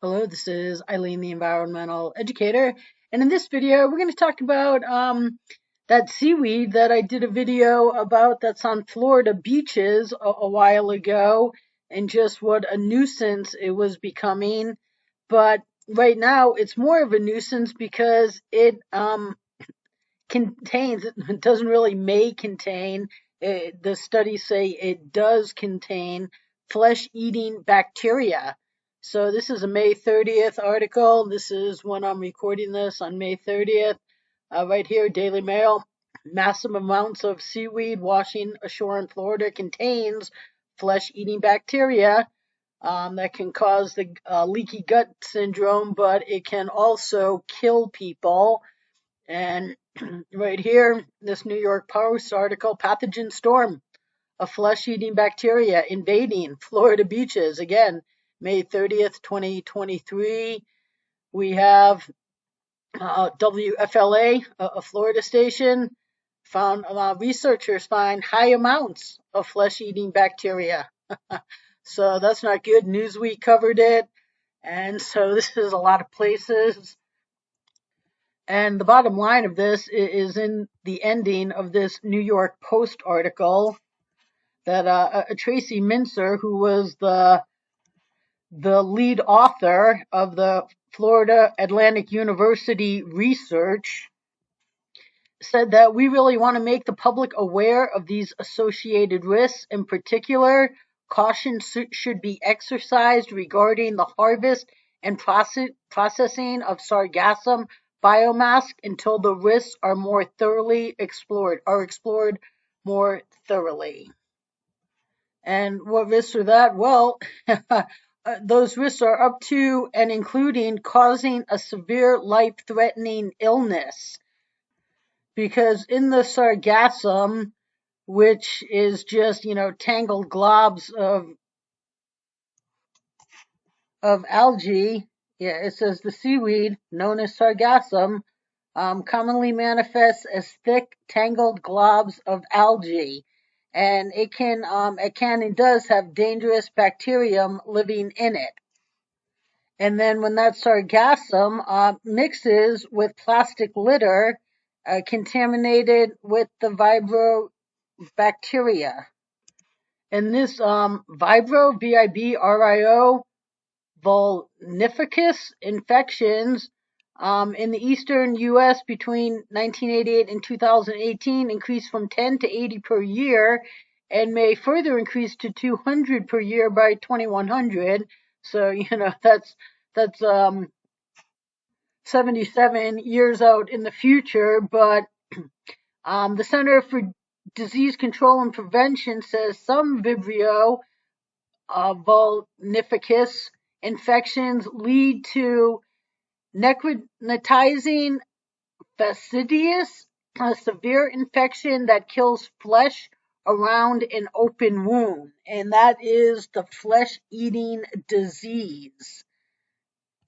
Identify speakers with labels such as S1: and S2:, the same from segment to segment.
S1: Hello, this is Eileen, the environmental educator, and in this video, we're going to talk about that seaweed that I did a video about that's on Florida beaches a while ago, and just what a nuisance it was becoming. But right now, it's more of a nuisance because it it doesn't really may contain, the studies say it does contain flesh-eating bacteria. So this is a May 30th article. This is when I'm recording this on May 30th. Right here, Daily Mail. Massive amounts of seaweed washing ashore in Florida contains flesh-eating bacteria that can cause the leaky gut syndrome, but it can also kill people. And right here, this New York Post article, pathogen storm, a flesh-eating bacteria invading Florida beaches. Again, May 30th, 2023. We have WFLA, a Florida station, found researchers find high amounts of flesh-eating bacteria. So that's not good. Newsweek covered it. And so this is a lot of places. And the bottom line of this is in the ending of this New York Post article that Tracy Mincer, who was the lead author of the Florida Atlantic University research, said that we really want to make the public aware of these associated risks. In particular, caution should be exercised regarding the harvest and processing of sargassum biomass until the risks are explored more thoroughly. And what risks are that? Well, those risks are up to and including causing a severe life-threatening illness. Because in the sargassum, which is just, tangled globs of algae, it says the seaweed, known as sargassum, commonly manifests as thick, tangled globs of algae. And it can and does have dangerous bacterium living in it. And then when that sargassum mixes with plastic litter, contaminated with the vibrobacteria. And this vibrio, V-I-B-R-I-O, vulnificus infections in the eastern U.S. between 1988 and 2018 increased from 10 to 80 per year and may further increase to 200 per year by 2100. So, that's 77 years out in the future. But the Center for Disease Control and Prevention says some Vibrio vulnificus infections lead to necrotizing fasciitis, a severe infection that kills flesh around an open wound, and that is the flesh-eating disease.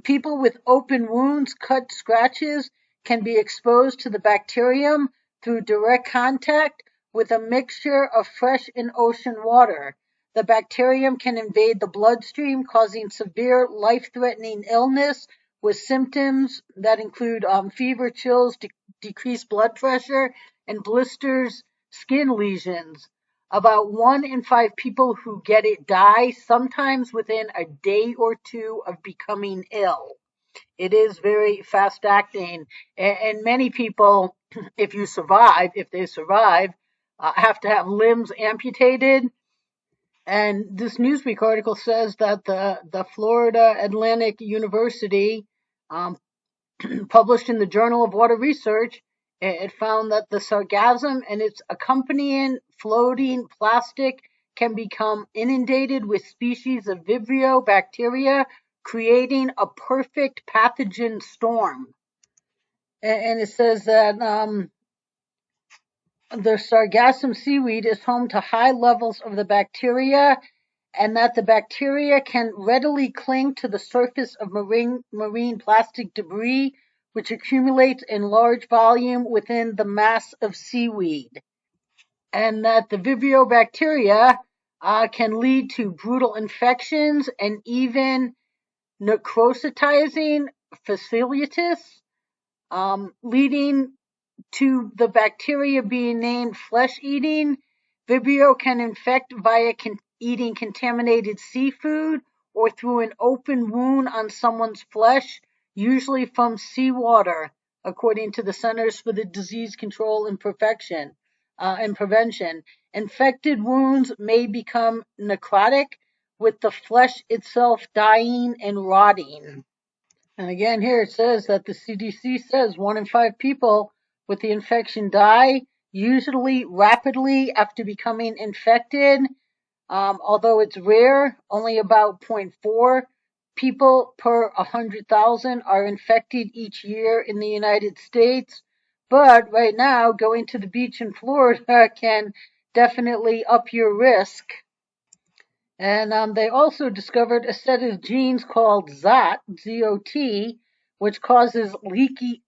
S1: People with open wounds, cut, scratches can be exposed to the bacterium through direct contact with a mixture of fresh and ocean water. The bacterium can invade the bloodstream, causing severe life-threatening illness with symptoms that include fever, chills, decreased blood pressure, and blisters, skin lesions. About 1 in 5 people who get it die, sometimes within a day or two of becoming ill. It is very fast acting, and many people, if they survive, have to have limbs amputated. And this Newsweek article says that the Florida Atlantic University, published in the Journal of Water Research, it found that the sargassum and its accompanying floating plastic can become inundated with species of Vibrio bacteria, creating a perfect pathogen storm. And it says that the sargassum seaweed is home to high levels of the bacteria, and that the bacteria can readily cling to the surface of marine plastic debris, which accumulates in large volume within the mass of seaweed. And that the Vibrio bacteria can lead to brutal infections and even necrositizing facilities, leading to the bacteria being named flesh-eating. Vibrio can infect via eating contaminated seafood or through an open wound on someone's flesh, usually from seawater, according to the Centers for the Disease Control and Prevention. Infected wounds may become necrotic, with the flesh itself dying and rotting. And again, here it says that the CDC says 1 in 5 people with the infection die, usually rapidly after becoming infected. Although it's rare, only about 0.4 people per 100,000 are infected each year in the United States. But right now, going to the beach in Florida can definitely up your risk. And they also discovered a set of genes called ZOT, Z-O-T, which causes leaky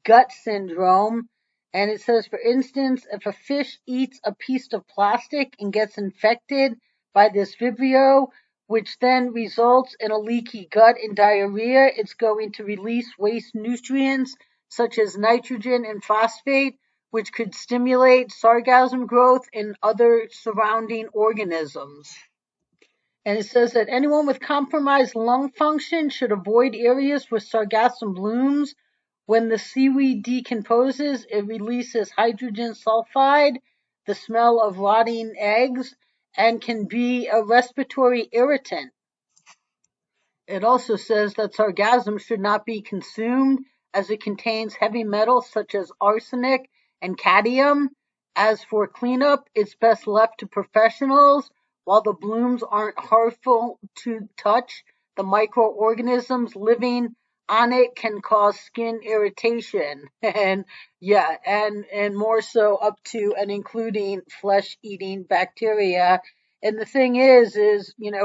S1: gut syndrome. And it says, for instance, if a fish eats a piece of plastic and gets infected by this Vibrio, which then results in a leaky gut and diarrhea, it's going to release waste nutrients such as nitrogen and phosphate, which could stimulate sargassum growth in other surrounding organisms. And it says that anyone with compromised lung function should avoid areas with sargassum blooms. When the seaweed decomposes, it releases hydrogen sulfide, the smell of rotting eggs, and can be a respiratory irritant. It also says that sargassum should not be consumed as it contains heavy metals such as arsenic and cadmium. As for cleanup, it's best left to professionals. While the blooms aren't harmful to touch, the microorganisms living on it can cause skin irritation. And yeah, and more so up to and including flesh-eating bacteria. And the thing is,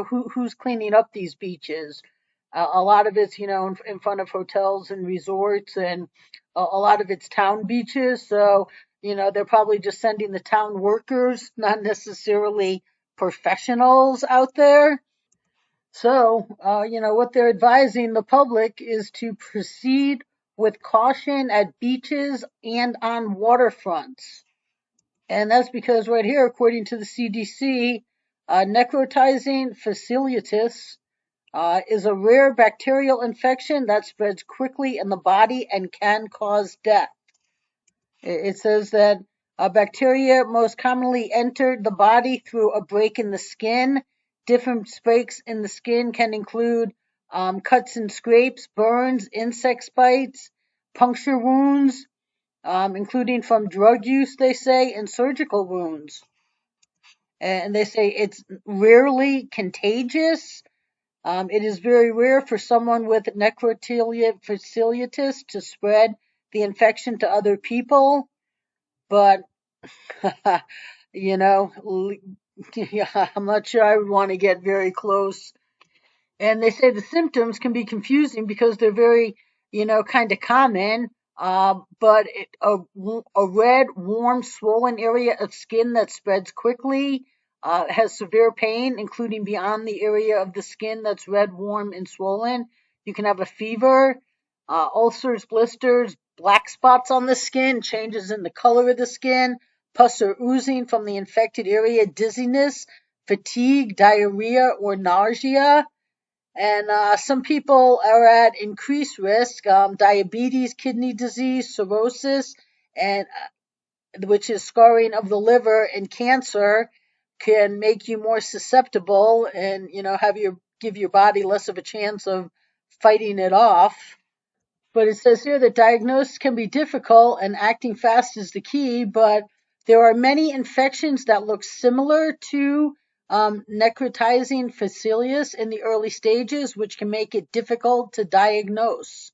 S1: who's cleaning up these beaches? A lot of it's, in front of hotels and resorts, and a lot of it's town beaches. So, they're probably just sending the town workers, not necessarily professionals out there. So, what they're advising the public is to proceed with caution at beaches and on waterfronts. And that's because right here, according to the CDC, necrotizing fasciitis is a rare bacterial infection that spreads quickly in the body and can cause death. It says that bacteria most commonly enter the body through a break in the skin. Different breaks in the skin can include cuts and scrapes, burns, insect bites, puncture wounds, including from drug use, they say, and surgical wounds. And they say it's rarely contagious. It is very rare for someone with necrotilia fasciitis to spread the infection to other people, but I'm not sure I would want to get very close. And they say the symptoms can be confusing because they're very, kind of common. But a red, warm, swollen area of skin that spreads quickly, has severe pain, including beyond the area of the skin that's red, warm, and swollen. You can have a fever, ulcers, blisters, black spots on the skin, changes in the color of the skin, pus or oozing from the infected area, dizziness, fatigue, diarrhea, or nausea. And some people are at increased risk. Diabetes, kidney disease, cirrhosis, and which is scarring of the liver, and cancer can make you more susceptible and give your body less of a chance of fighting it off. But it says here that diagnosis can be difficult and acting fast is the key, but there are many infections that look similar to necrotizing fasciitis in the early stages, which can make it difficult to diagnose.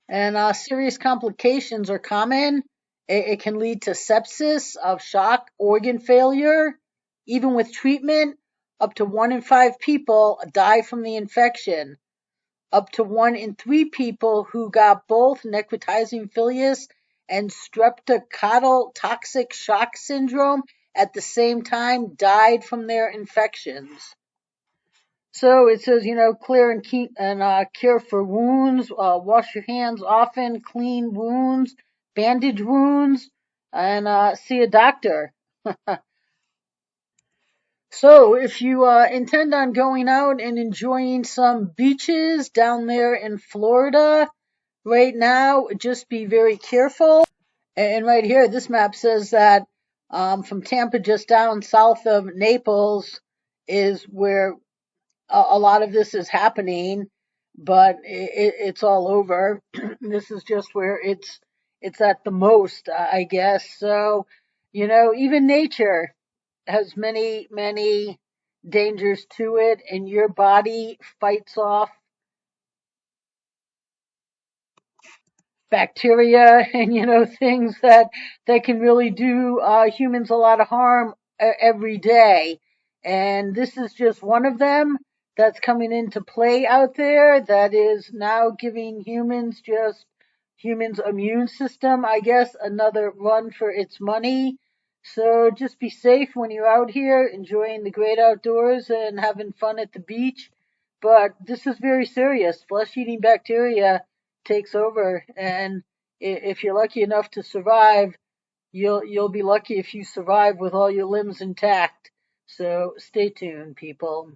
S1: And serious complications are common. It can lead to sepsis, of shock, organ failure. Even with treatment, up to 1 in 5 people die from the infection. Up to 1 in 3 people who got both necrotizing fasciitis and streptococcal toxic shock syndrome at the same time died from their infections. So it says, clear and keep and care for wounds. Wash your hands often. Clean wounds, bandage wounds, and see a doctor. So if you intend on going out and enjoying some beaches down there in Florida right now, just be very careful. And right here, this map says that from Tampa just down south of Naples is where a lot of this is happening, but it's all over. This is just where it's at the most, I guess. So, even nature has many dangers to it, and your body fights off bacteria and things that can really do humans a lot of harm every day. And this is just one of them that's coming into play out there that is now giving humans immune system, I guess, another run for its money. So just be safe when you're out here enjoying the great outdoors and having fun at the beach. But this is very serious. Flesh eating bacteria takes over, and if you're lucky enough to survive, you'll be lucky if you survive with all your limbs intact. So stay tuned, people.